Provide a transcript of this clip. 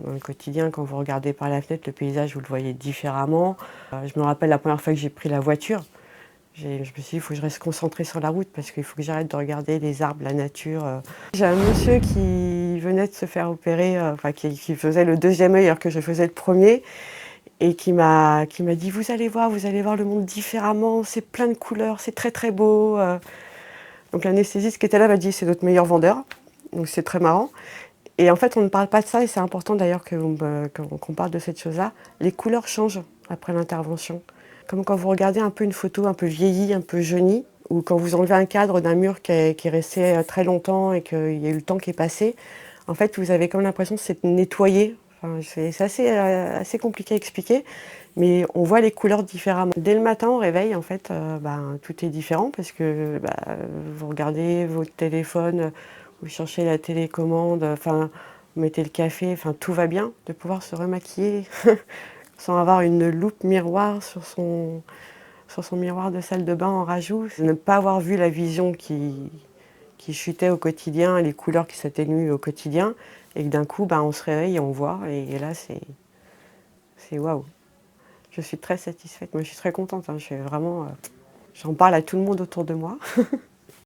Dans le quotidien, quand vous regardez par la fenêtre, le paysage, vous le voyez différemment. Je me rappelle la première fois que j'ai pris la voiture, je me suis dit, il faut que je reste concentrée sur la route parce qu'il faut que j'arrête de regarder les arbres, la nature. J'ai un monsieur qui venait de se faire opérer, enfin qui faisait le deuxième œil alors que je faisais le premier, et qui m'a dit, vous allez voir le monde différemment, c'est plein de couleurs, c'est très très beau. Donc l'anesthésiste qui était là m'a dit, c'est notre meilleur vendeur, donc c'est très marrant. Et en fait, on ne parle pas de ça, et c'est important d'ailleurs qu'on parle de cette chose-là. Les couleurs changent après l'intervention. Comme quand vous regardez un peu une photo un peu vieillie, un peu jaunie, ou quand vous enlevez un cadre d'un mur qui est resté très longtemps et qu'il y a eu le temps qui est passé, en fait, vous avez comme l'impression que c'est nettoyé. Enfin, c'est assez compliqué à expliquer, mais on voit les couleurs différemment. Dès le matin, au réveil, en fait, tout est différent parce que vous regardez votre téléphone, vous cherchez la télécommande, enfin, vous mettez le café, enfin, tout va bien. De pouvoir se remaquiller sans avoir une loupe miroir sur son miroir de salle de bain en rajout. Ne pas avoir vu la vision qui chutait au quotidien, les couleurs qui s'atténuent au quotidien, et que d'un coup, on se réveille et on voit, et là, c'est waouh. Je suis très satisfaite, moi je suis très contente, hein. Je suis vraiment, j'en parle à tout le monde autour de moi.